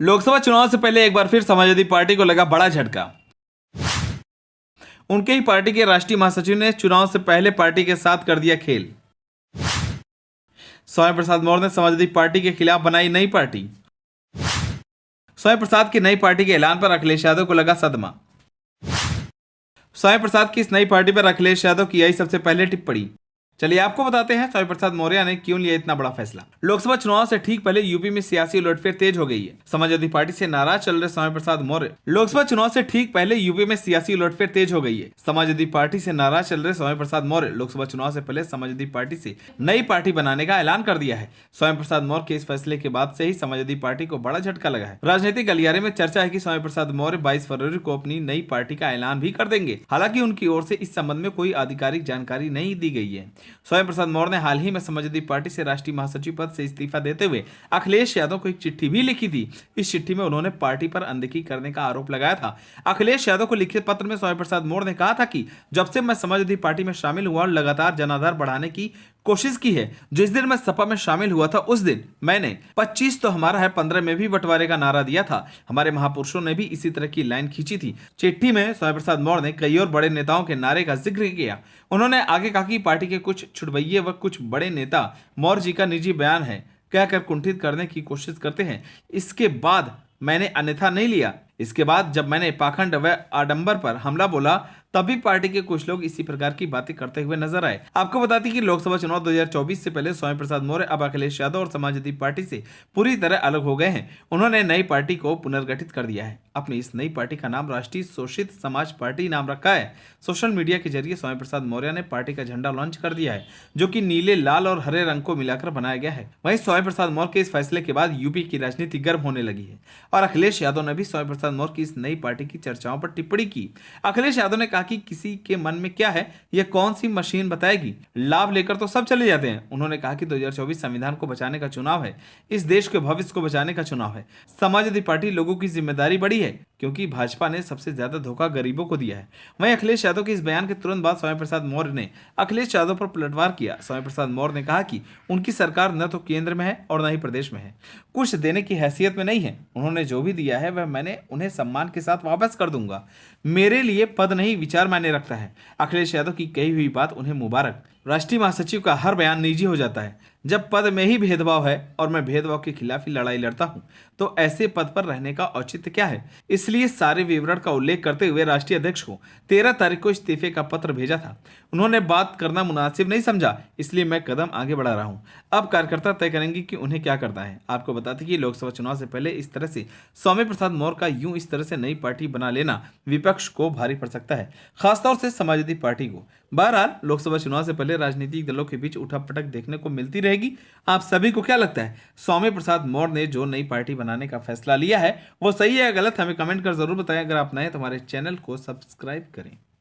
लोकसभा चुनाव से पहले एक बार फिर समाजवादी पार्टी को लगा बड़ा झटका। उनके ही पार्टी के राष्ट्रीय महासचिव ने चुनाव से पहले पार्टी के साथ कर दिया खेल। स्वामी प्रसाद मौर्य ने समाजवादी पार्टी के खिलाफ बनाई नई पार्टी। स्वामी प्रसाद की नई पार्टी के ऐलान पर अखिलेश यादव को लगा सदमा। स्वामी प्रसाद की इस नई पार्टी पर अखिलेश यादव की आई सबसे पहले टिप्पणी। चलिए आपको बताते हैं स्वामी प्रसाद मौर्य ने क्यों लिया इतना बड़ा फैसला। लोकसभा चुनाव से ठीक पहले यूपी में सियासी उलटफेर तेज हो गई है। समाजवादी पार्टी से नाराज चल रहे स्वामी प्रसाद मौर्य लोकसभा चुनाव से ठीक पहले यूपी में सियासी उलटफेर तेज हो गई है। समाजवादी पार्टी से नाराज चल रहे स्वामी प्रसाद मौर्य लोकसभा चुनाव से पहले समाजवादी पार्टी से नई पार्टी बनाने का ऐलान कर दिया है। स्वामी प्रसाद मौर्य के इस फैसले के बाद से ही समाजवादी पार्टी को बड़ा झटका लगा है। राजनीतिक गलियारे में चर्चा है कि स्वामी प्रसाद मौर्य 22 फरवरी को अपनी नई पार्टी का ऐलान भी कर देंगे। हालांकि उनकी ओर से इस संबंध में कोई आधिकारिक जानकारी नहीं दी गई है। स्वामी प्रसाद मौर्य ने हाल ही में समाजवादी पार्टी से राष्ट्रीय महासचिव पद से इस्तीफा देते हुए अखिलेश यादव को एक चिट्ठी भी लिखी थी। इस चिट्ठी में उन्होंने पार्टी पर अनदेखी करने का आरोप लगाया था। अखिलेश यादव को लिखे पत्र में स्वामी प्रसाद मौर्य ने कहा था कि जब से मैं समाजवादी पार्टी में शामिल हुआ और लगातार जनाधार बढ़ाने की कोशिश की है। जिस दिन मैं सपा में शामिल हुआ था उस दिन मैंने 25 तो हमारा है 15 में भी बंटवारे का नारा दिया था। हमारे महापुरुषों ने भी इसी तरह की लाइन खींची थी। चिट्ठी में स्वामी प्रसाद मौर्य ने कई और बड़े नेताओं के नारे का जिक्र किया। उन्होंने आगे कहा कि पार्टी के कुछ छुटभइये व कुछ बड़े नेता मौर्य जी का निजी बयान है कहकर कुंठित करने की कोशिश करते हैं। इसके बाद मैंने अन्यथा नहीं लिया। इसके बाद जब मैंने पाखंड व आडंबर पर हमला बोला तभी पार्टी के कुछ लोग इसी प्रकार की बातें करते हुए नजर आए। आपको बता दें कि लोकसभा चुनाव 2024 से पहले स्वामी प्रसाद मौर्य अब अखिलेश यादव और समाजवादी पार्टी से पूरी तरह अलग हो गए हैं। उन्होंने नई पार्टी को पुनर्गठित कर दिया है। अपनी इस नई पार्टी का नाम राष्ट्रीय शोषित समाज पार्टी नाम रखा है। सोशल मीडिया के जरिए स्वामी प्रसाद मौर्य ने पार्टी का झंडा लॉन्च कर दिया है, जो कि नीले, लाल और हरे रंग को मिलाकर बनाया गया है। वहीं स्वामी प्रसाद मौर्य के इस फैसले के बाद यूपी की राजनीति गर्म होने लगी है और अखिलेश यादव ने भी स्वामी प्रसाद मौर्य की इस नई पार्टी की चर्चाओं पर टिप्पणी की। अखिलेश यादव ने कहा कि किसी के मन में क्या है यह कौन सी मशीन बताएगी, लाभ लेकर तो सब चले जाते हैं। उन्होंने कहा कि 2024 संविधान को बचाने का चुनाव है, इस देश के भविष्य को बचाने का चुनाव है। समाजवादी पार्टी लोगों की जिम्मेदारी बड़ी है क्योंकि भाजपा ने सबसे ज्यादा धोखा गरीबों को दिया है। वहीं अखिलेश यादव के इस बयान के तुरंत बाद स्वामी प्रसाद मौर्य ने अखिलेश यादव पर पलटवार किया। स्वामी प्रसाद मौर्य ने कहा कि उनकी सरकार न तो केंद्र में है और न ही प्रदेश में है, कुछ देने की हैसियत में नहीं है। उन्होंने जो भी दिया है वह मैंने उन्हें सम्मान के साथ वापस कर दूंगा। मेरे लिए पद नहीं विचार मायने रखता है। अखिलेश यादव की कही हुई बात उन्हें मुबारक। राष्ट्रीय महासचिव का हर बयान निजी हो जाता है। जब पद में ही भेदभाव है और मैं भेदभाव के खिलाफ ही लड़ाई लड़ता हूं तो ऐसे पद पर रहने का औचित्य क्या है। इसलिए सारे विवरण का उल्लेख करते हुए राष्ट्रीय अध्यक्ष को 13 तारीख को इस्तीफे का पत्र भेजा था। उन्होंने बात करना मुनासिब नहीं समझा, इसलिए मैं कदम आगे बढ़ा रहा हूं। अब कार्यकर्ता तय करेंगे कि उन्हें क्या करना है। आपको बताते कि लोकसभा चुनाव से पहले इस तरह से स्वामी प्रसाद मौर्य का यूं इस तरह से नई पार्टी बना लेना विपक्ष को भारी पड़ सकता है, खासतौर से समाजवादी पार्टी को। बहरहाल लोकसभा चुनाव से पहले राजनीतिक दलों के बीच उठापटक देखने को मिलती रहेगी। आप सभी को क्या लगता है, स्वामी प्रसाद मौर्य ने जो नई पार्टी बनाने का फैसला लिया है वो सही है या गलत? हमें कमेंट कर जरूर बताएं। अगर आप नए तो हमारे चैनल को सब्सक्राइब करें।